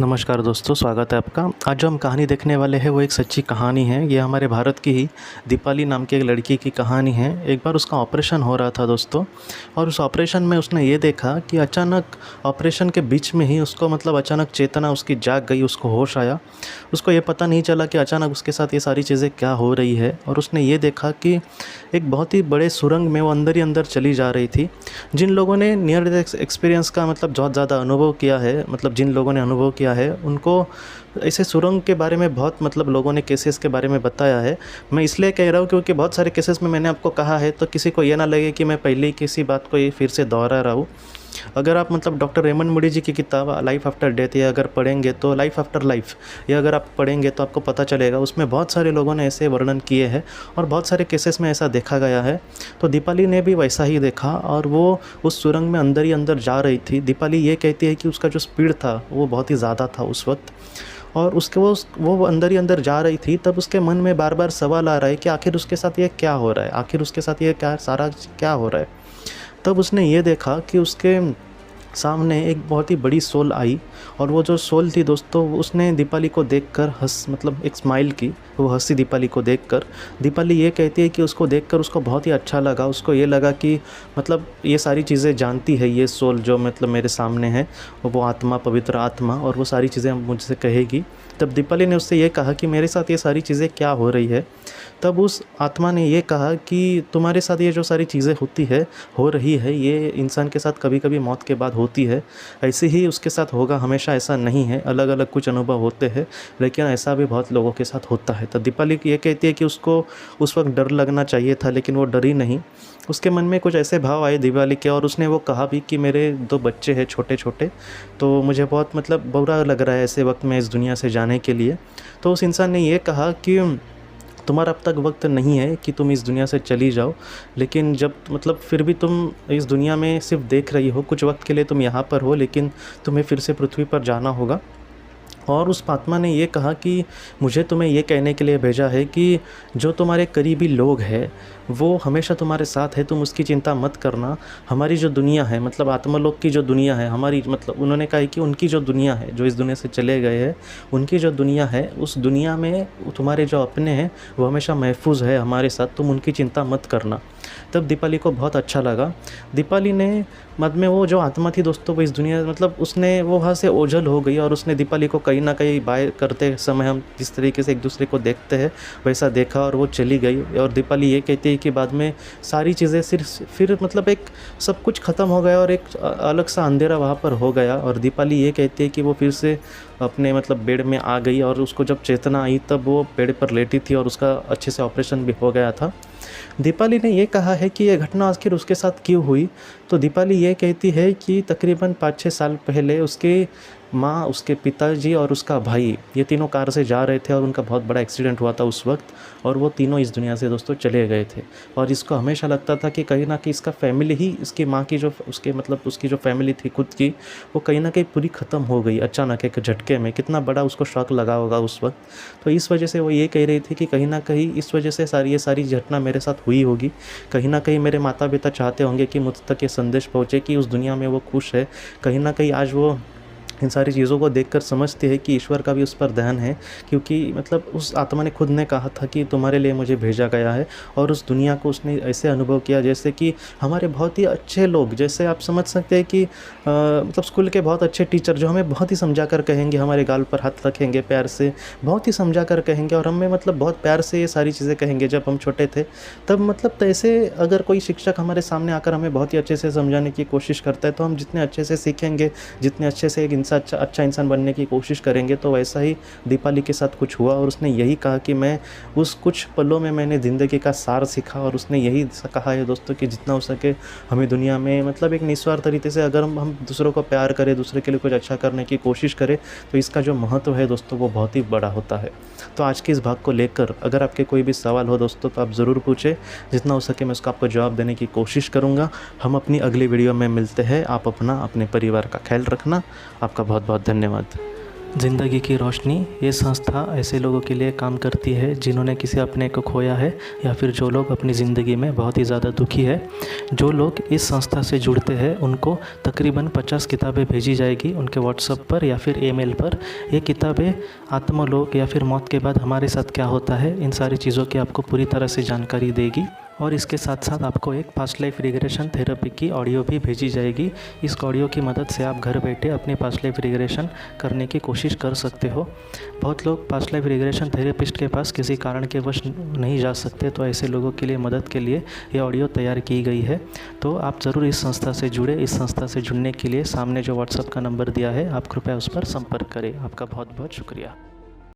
नमस्कार दोस्तों, स्वागत है आपका। आज जो हम कहानी देखने वाले हैं वो एक सच्ची कहानी है। ये हमारे भारत की ही दीपाली नाम की एक लड़की की कहानी है। एक बार उसका ऑपरेशन हो रहा था दोस्तों, और उस ऑपरेशन में उसने ये देखा कि अचानक ऑपरेशन के बीच में ही उसको अचानक चेतना उसकी जाग गई, उसको होश आया। उसको ये पता नहीं चला कि अचानक उसके साथ ये सारी चीज़ें क्या हो रही है। और उसने ये देखा कि एक बहुत ही बड़े सुरंग में वो अंदर ही अंदर चली जा रही थी। जिन लोगों ने नियर डेथ एक्सपीरियंस का बहुत ज़्यादा अनुभव किया है, जिन लोगों ने अनुभव किया है उनको ऐसे सुरंग के बारे में बहुत लोगों ने केसेस के बारे में बताया है। मैं इसलिए कह रहा हूँ क्योंकि बहुत सारे केसेस में मैंने आपको कहा है, तो किसी को ये ना लगे कि मैं पहले ही किसी बात को ये फिर से दोहरा रहा हूँ। अगर आप डॉक्टर रेमंड मूडी जी की किताब लाइफ आफ्टर डेथ या अगर पढ़ेंगे तो लाइफ आफ्टर लाइफ या अगर आप पढ़ेंगे तो आपको पता चलेगा, उसमें बहुत सारे लोगों ने ऐसे वर्णन किए हैं और बहुत सारे केसेस में ऐसा देखा गया है। तो दीपाली ने भी वैसा ही देखा और वो उस सुरंग में अंदर ही अंदर जा रही थी। दीपाली ये कहती है कि उसका जो स्पीड था वो बहुत ही ज़्यादा था उस वक्त, और उसके वो अंदर ही अंदर जा रही थी। तब उसके मन में बार बार सवाल आ रहा है कि आखिर उसके साथ ये क्या हो रहा है, आखिर उसके साथ ये क्या हो रहा है। तब उसने ये देखा कि उसके सामने एक बहुत ही बड़ी सोल आई, और वो जो सोल थी दोस्तों, उसने दीपाली को देखकर एक स्माइल की। वो हंसी दीपाली को देखकर। दीपाली ये कहती है कि उसको देखकर उसको बहुत ही अच्छा लगा। उसको ये लगा कि ये सारी चीज़ें जानती है ये सोल जो मेरे सामने है, वो आत्मा, पवित्र आत्मा, और वो सारी चीज़ें मुझसे कहेगी। तब दीपाली ने उससे ये कहा कि मेरे साथ ये सारी चीज़ें क्या हो रही है। तब उस आत्मा ने ये कहा कि तुम्हारे साथ ये जो सारी चीज़ें हो रही है, ये इंसान के साथ कभी कभी मौत के बाद होती है। ऐसे ही उसके साथ होगा, हमेशा ऐसा नहीं है। अलग अलग कुछ अनुभव होते हैं, लेकिन ऐसा भी बहुत लोगों के साथ होता है। तो दीपाली ये कहती है कि उसको उस वक्त डर लगना चाहिए था, लेकिन वो डरी नहीं। उसके मन में कुछ ऐसे भाव आए दीपाली के, और उसने वो कहा भी कि मेरे 2 बच्चे हैं छोटे छोटे, तो मुझे बहुत बुरा लग रहा है ऐसे वक्त में इस दुनिया से जाने के लिए। तो उस इंसान ने ये कहा कि तुम्हारा अब तक वक्त नहीं है कि तुम इस दुनिया से चली जाओ, लेकिन जब फिर भी तुम इस दुनिया में सिर्फ देख रही हो, कुछ वक्त के लिए तुम यहाँ पर हो, लेकिन तुम्हें फिर से पृथ्वी पर जाना होगा। और उस आत्मा ने ये कहा कि मुझे तुम्हें ये कहने के लिए भेजा है कि जो तुम्हारे करीबी लोग हैं वो हमेशा तुम्हारे साथ है, तुम उसकी चिंता मत करना। हमारी जो दुनिया है, आत्मलोक की जो दुनिया है हमारी, उन्होंने कहा है कि उनकी जो दुनिया है, जो इस दुनिया से चले गए हैं, उनकी जो दुनिया है, उस दुनिया में तुम्हारे जो अपने हैं वो हमेशा महफूज है हमारे साथ, तुम उनकी चिंता मत करना। तब दीपाली को बहुत अच्छा लगा। दीपाली ने मद में वो जो आत्मा थी दोस्तों, वो इस दुनिया उसने वो वहाँ से ओझल हो गई, और उसने दीपाली को कहीं ना कहीं बाय करते समय हम जिस तरीके से एक दूसरे को देखते हैं वैसा देखा, और वो चली गई। और दीपाली ये कहती है कि बाद में सारी चीज़ें फिर एक सब कुछ ख़त्म हो गया और एक अलग सा अंधेरा वहाँ पर हो गया। और दीपाली ये कहती है कि वो फिर से अपने बेड में आ गई, और उसको जब चेतना आई तब वो बेड पर लेटी थी और उसका अच्छे से ऑपरेशन भी हो गया था। दीपाली ने ये कहा है कि ये घटना आखिर उसके साथ क्यों हुई। तो दीपाली ये कहती है कि तकरीबन 5-6 साल पहले उसके माँ, उसके पिताजी और उसका भाई, ये तीनों कार से जा रहे थे और उनका बहुत बड़ा एक्सीडेंट हुआ था उस वक्त, और वो तीनों इस दुनिया से दोस्तों चले गए थे। और इसको हमेशा लगता था कि कहीं ना कहीं इसका फैमिली ही, इसकी माँ की जो उसकी जो फैमिली थी खुद की, वो कहीं ना कहीं पूरी ख़त्म हो गई अचानक एक झटके में। कितना बड़ा उसको शॉक लगा होगा उस वक्त। तो इस वजह से वो ये कह रही थी कि कहीं ना कहीं इस वजह से ये सारी घटना मेरे साथ हुई होगी। कहीं ना कहीं मेरे माता पिता चाहते होंगे कि मुझ तक ये संदेश पहुँचे कि उस दुनिया में वो खुश है। कहीं ना कहीं आज वो इन सारी चीज़ों को देखकर समझती है कि ईश्वर का भी उस पर ध्यान है, क्योंकि उस आत्मा ने खुद ने कहा था कि तुम्हारे लिए मुझे भेजा गया है। और उस दुनिया को उसने ऐसे अनुभव किया जैसे कि हमारे बहुत ही अच्छे लोग, जैसे आप समझ सकते हैं कि स्कूल के बहुत अच्छे टीचर जो हमें बहुत ही समझा कर कहेंगे, हमारे गाल पर हाथ रखेंगे प्यार से, बहुत ही समझा कर कहेंगे, और हमें बहुत प्यार से ये सारी चीज़ें कहेंगे जब हम छोटे थे। तब ऐसे अगर कोई शिक्षक हमारे सामने आकर हमें बहुत ही अच्छे से समझाने की कोशिश करता है, तो हम जितने अच्छे से सीखेंगे, जितने अच्छे से एक अच्छा इंसान बनने की कोशिश करेंगे। तो वैसा ही दीपाली के साथ कुछ हुआ, और उसने यही कहा कि मैं उस कुछ पलों में मैंने ज़िंदगी का सार सीखा। और उसने यही कहा है दोस्तों कि जितना हो सके हमें दुनिया में एक निस्वार्थ तरीके से अगर हम दूसरों को प्यार करें, दूसरे के लिए कुछ अच्छा करने की कोशिश करें, तो इसका जो महत्व है दोस्तों वो बहुत ही बड़ा होता है। तो आज के इस भाग को लेकर अगर आपके कोई भी सवाल हो दोस्तों तो आप ज़रूर पूछें, जितना हो सके मैं उसका आपको जवाब देने की कोशिश करूँगा। हम अपनी अगली वीडियो में मिलते हैं। आप अपना, अपने परिवार का ख्याल रखना। आपका बहुत बहुत धन्यवाद। ज़िंदगी की रोशनी ये संस्था ऐसे लोगों के लिए काम करती है जिन्होंने किसी अपने को खोया है या फिर जो लोग अपनी ज़िंदगी में बहुत ही ज़्यादा दुखी है। जो लोग इस संस्था से जुड़ते हैं उनको तकरीबन 50 किताबें भेजी जाएगी उनके व्हाट्सएप पर या फिर ईमेल पर। ये किताबें आत्मलोक या फिर मौत के बाद हमारे साथ क्या होता है इन सारी चीज़ों की आपको पूरी तरह से जानकारी देगी। और इसके साथ साथ आपको एक पास्ट लाइफ रिग्रेशन थेरेपी की ऑडियो भी भेजी जाएगी। इस ऑडियो की मदद से आप घर बैठे अपनी पास्ट लाइफ रिग्रेशन करने की कोशिश कर सकते हो। बहुत लोग पास्ट लाइफ रिग्रेशन थेरेपिस्ट के पास किसी कारण के वश नहीं जा सकते, तो ऐसे लोगों के लिए मदद के लिए ये ऑडियो तैयार की गई है। तो आप ज़रूर इस संस्था से जुड़े। इस संस्था से जुड़ने के लिए सामने जो व्हाट्सएप का नंबर दिया है आप कृपया उस पर संपर्क करें। आपका बहुत बहुत शुक्रिया।